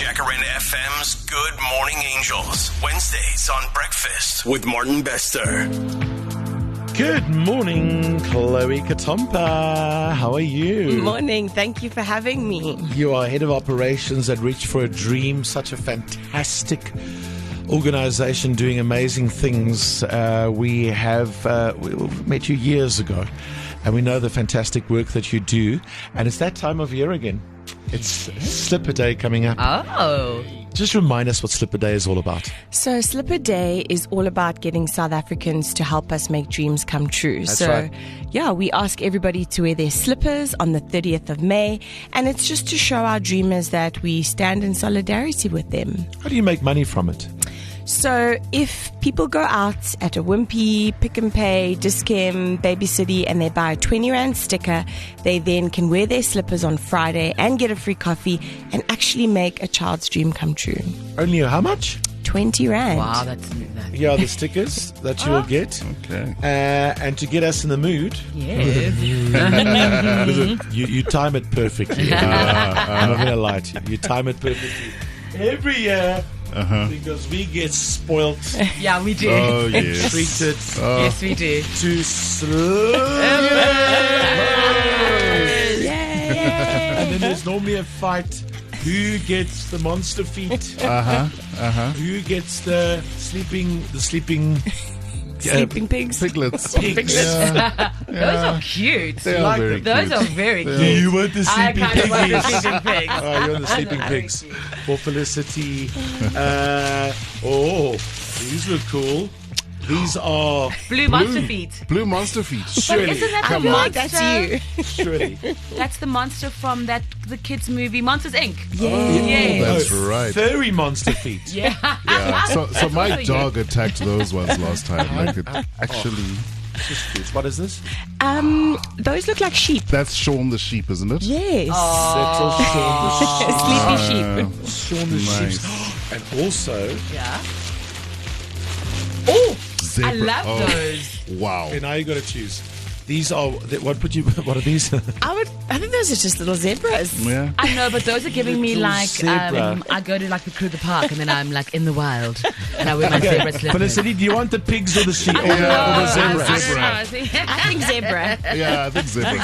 Jacaranda FM's Good Morning Angels. Wednesdays on Breakfast with Martin Bester. Good morning, Chloe Katompa. How are you? Morning. Thank you for having me. You are head of operations at Reach for a Dream. Such a fantastic organization doing amazing things. We met you years ago, and we know the fantastic work that you do. And it's that time of year again. It's Slipper Day coming up. Oh. Just remind us what Slipper Day is all about. So Slipper Day is all about getting South Africans to help us make dreams come true. That's right. Yeah, we ask everybody to wear their slippers on the 30th of May. And it's just to show our dreamers that we stand in solidarity with them. How do you make money from it? So if people go out at a Wimpy, Pick n Pay, Dis-Chem, Baby City, and they buy a 20 Rand sticker, they then can wear their slippers on Friday and get a free coffee and actually make a child's dream come true. Only how much? 20 Rand. Wow, that's Here are the stickers that you will get. Okay. And to get us in the mood, yes. listen, you time it perfectly. I'm not going to lie to you. You time it perfectly. Every year, because we get spoilt, Yeah, we do. Oh, yes. treated Yes, we do. to slippers. And then there's normally a fight. Who gets the monster feet? Who gets the sleeping Sleeping pigs. Piglets. pigs? Those are cute. They are like very Those cute. are very Do cute. you want the I sleeping kind of want the piggies? sleeping pigs. Oh, you're on the sleeping pigs for Felicity. These look cool. These are Blue monster feet. Blue monster feet. But surely, isn't that I the feel like monster? that's you. surely. That's the monster from the kids movie Monsters Inc. Yeah. That's right. Furry monster feet. Yeah. Yeah. So my That's dog attacked those ones last time. Like it actually. What is this? Those look like sheep. That's Shaun the sheep, isn't it? Yes. That's all Sleepy sheep. Shaun the Nice. sheep. And also, Yeah. Oh, Zebra. I love Oh, those. Wow. okay, now you got to choose. These are what are these? I think those are just little zebras. Yeah. I know, but those are giving me Little like zebra. I go to like the Kruger Park and then I'm like in the wild and I wear my zebra slippers. Felicity, do you want the pigs or the sheep or the Yeah. zebra? I I think zebra. Yeah, I think zebra.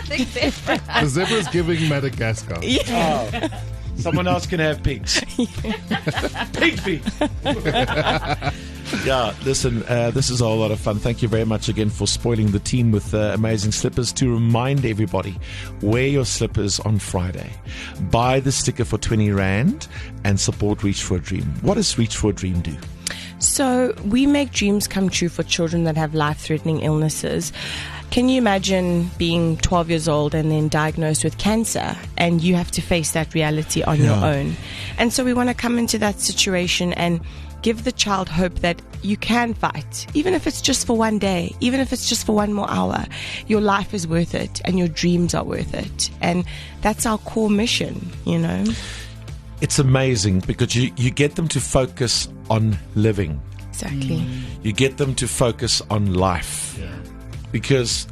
think zebra. The zebra's giving Madagascar. Someone else can have pigs. Pig feet. Yeah, listen, this is a whole lot of fun. Thank you very much again for spoiling the team with amazing slippers. To remind everybody, wear your slippers on Friday. Buy the sticker for 20 Rand and support Reach for a Dream. What does Reach for a Dream do? So we make dreams come true for children that have life-threatening illnesses. Can you imagine being 12 years old and then diagnosed with cancer and you have to face that reality on your own? And so we want to come into that situation and give the child hope that you can fight, even if it's just for one day, even if it's just for one more hour. Your life is worth it and your dreams are worth it. And that's our core mission, you know? It's amazing because you get them to focus on living. Exactly. You get them to focus on life. Because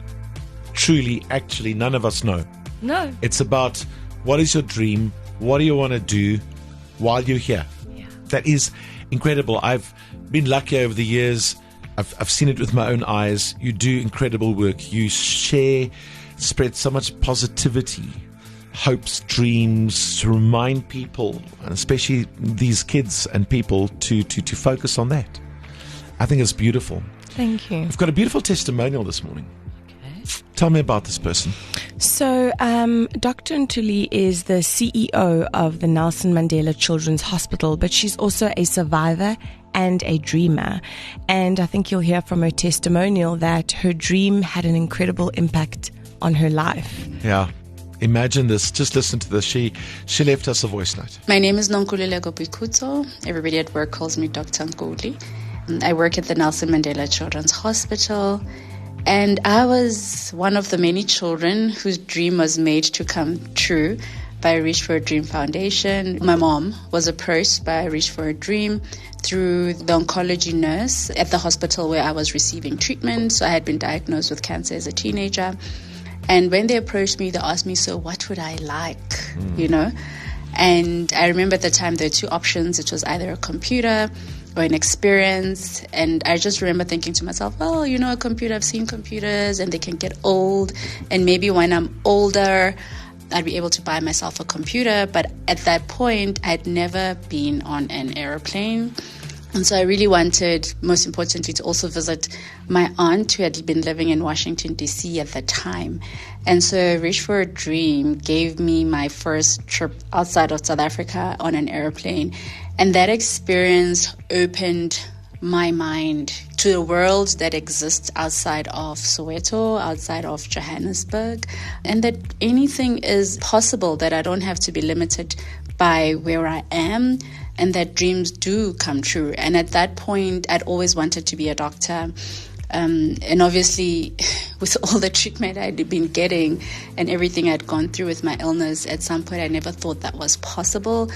truly, actually, none of us know. No. It's about what is your dream? What do you want to do while you're here? Yeah. That is incredible. I've been lucky over the years. I've seen it with my own eyes. You do incredible work. You spread so much positivity, hopes, dreams, to remind people, and especially these kids and people, to focus on that. I think it's beautiful. Thank you. We've got a beautiful testimonial this morning. Okay. Tell me about this person. So, Dr. Ntuli is the CEO of the Nelson Mandela Children's Hospital, but she's also a survivor and a dreamer. And I think you'll hear from her testimonial that her dream had an incredible impact on her life. Yeah. Imagine this. Just listen to this. She left us a voice note. My name is Nonkululeko Bikuto. Everybody at work calls me Dr. Nkuli. I work at the Nelson Mandela Children's Hospital, and I was one of the many children whose dream was made to come true by Reach for a Dream Foundation. My mom was approached by Reach for a Dream through the oncology nurse at the hospital where I was receiving treatment. So I had been diagnosed with cancer as a teenager. And when they approached me, they asked me, so what would I like, you know? And I remember at the time there were two options. It was either a computer or an experience. And I just remember thinking to myself, well, a computer, I've seen computers and they can get old. And maybe when I'm older, I'd be able to buy myself a computer. But at that point, I'd never been on an airplane. And so I really wanted, most importantly, to also visit my aunt who had been living in Washington, D.C. at the time. And so Reach for a Dream gave me my first trip outside of South Africa on an airplane. And that experience opened my mind to a world that exists outside of Soweto, outside of Johannesburg, and that anything is possible, that I don't have to be limited by where I am, and that dreams do come true. And at that point, I'd always wanted to be a doctor. And obviously, with all the treatment I'd been getting and everything I'd gone through with my illness, at some point I never thought that was possible.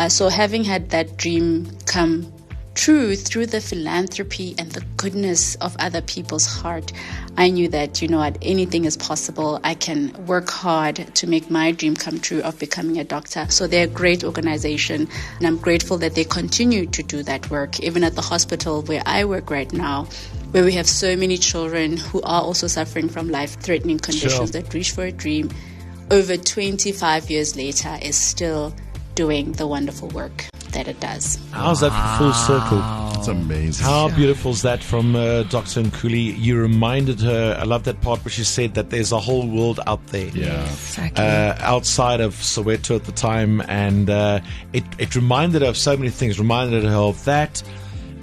So having had that dream come true through the philanthropy and the goodness of other people's heart, I knew that, anything is possible. I can work hard to make my dream come true of becoming a doctor. So they're a great organization, and I'm grateful that they continue to do that work, even at the hospital where I work right now, where we have so many children who are also suffering from life-threatening conditions that Reach for a Dream, over 25 years later, is still doing the wonderful work that it does. How's that full circle? It's amazing. How beautiful is that from Dr. Nkuli? You reminded her, I love that part where she said that there's a whole world out there. Yeah. Exactly. Outside of Soweto at the time. And it reminded her of so many things. Reminded her of that.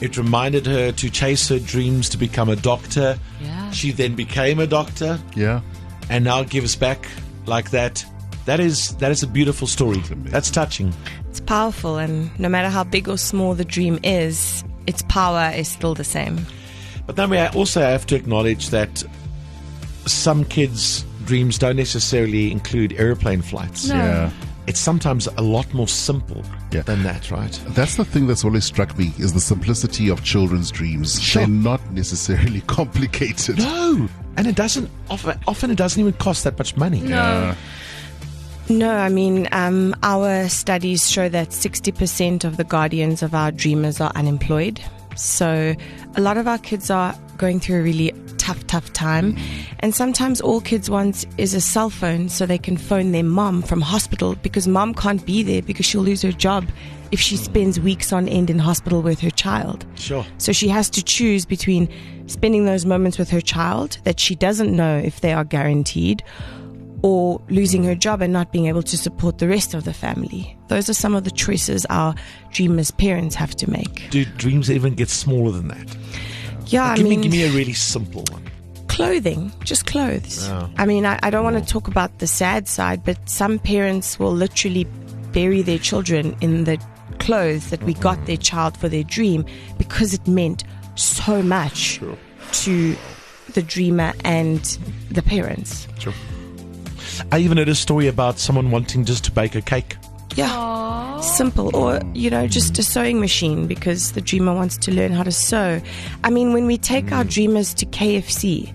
It reminded her to chase her dreams to become a doctor. Yeah. She then became a doctor. Yeah. And now gives back like that. That is a beautiful story. That's touching. It's powerful, and no matter how big or small the dream is, its power is still the same. But then we also have to acknowledge that some kids' dreams don't necessarily include airplane flights. No. Yeah. It's sometimes a lot more simple than that, right? That's the thing that's always struck me, is the simplicity of children's dreams. Sure. They're not necessarily complicated. No, and it doesn't often it doesn't even cost that much money. Yeah. No, I mean, our studies show that 60% of the guardians of our dreamers are unemployed. So a lot of our kids are going through a really tough time. And sometimes all kids want is a cell phone so they can phone their mom from hospital, because mom can't be there because she'll lose her job if she spends weeks on end in hospital with her child. Sure. So she has to choose between spending those moments with her child that she doesn't know if they are guaranteed, or losing her job and not being able to support the rest of the family. Those are some of the choices our dreamers' parents have to make. Do dreams even get smaller than that? Yeah, Give me a really simple one. Clothing, just clothes. Oh. I mean, I don't want to talk about the sad side, but some parents will literally bury their children in the clothes that we got their child for their dream, because it meant so much to the dreamer and the parents. Sure. I even heard a story about someone wanting just to bake a cake. Yeah, simple. Or, just a sewing machine because the dreamer wants to learn how to sew. I mean, when we take our dreamers to KFC,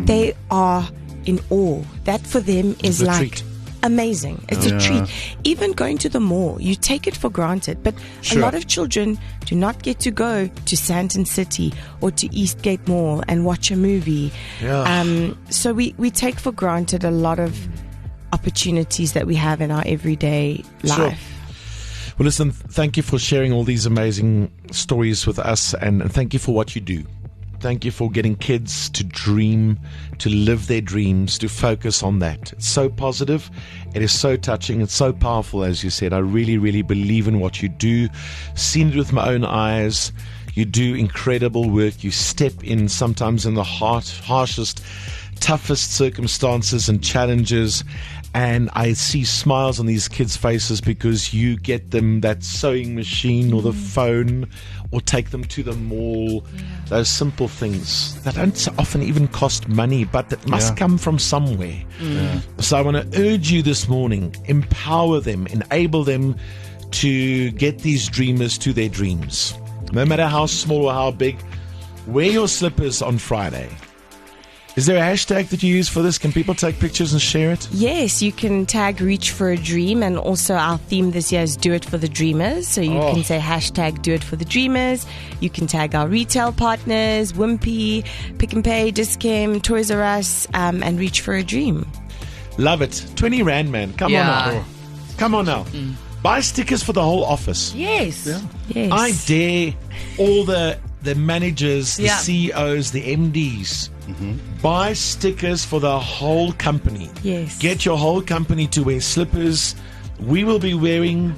they are in awe. That for them is a like treat. amazing. It's a treat. Even going to the mall, you take it for granted. But Sure. a lot of children do not get to go to Sandton City or to Eastgate Mall and watch a movie. Yeah. So we take for granted a lot of opportunities that we have in our everyday Sure. life. Well, listen, thank you for sharing all these amazing stories with us, and thank you for what you do. Thank you for getting kids to dream, to live their dreams, to focus on that. It's so positive. It is so touching. It's so powerful, as you said. I really, really believe in what you do. Seen it with my own eyes. You do incredible work. You step in sometimes in the harshest, toughest circumstances and challenges. And I see smiles on these kids' faces because you get them that sewing machine or the phone, or take them to the mall. Those simple things that don't often even cost money, but that must come from somewhere. So I want to urge you this morning, empower them, enable them to get these dreamers to their dreams. No matter how small or how big, wear your slippers on Friday. Is there a hashtag that you use for this? Can people take pictures and share it? Yes, you can tag Reach for a Dream, and also our theme this year is Do It for the Dreamers. So you can say hashtag Do It for the Dreamers. You can tag our retail partners, Wimpy, Pick and Pay, Dis-Chem, Toys R Us, and Reach for a Dream. Love it. 20 Rand, man. Come on now. Come on now. Buy stickers for the whole office. Yes. Yes. I dare all the managers, the Yeah. CEOs, the MDs, buy stickers for the whole company. Yes. Get your whole company to wear slippers. We will be wearing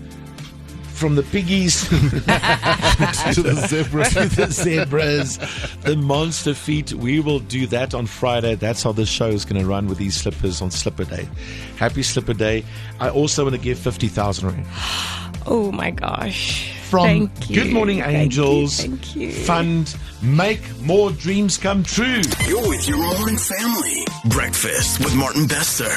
from the piggies To the zebra. to the zebras, the monster feet. We will do that on Friday. That's how this show is going to run, with these slippers on Slipper Day. Happy Slipper Day. I also want to give 50,000 Rand. Oh my gosh. From Thank you. Good Morning Angels Thank you. Fund. Make more dreams come true. You're with your morning family. Breakfast with Martin Bester.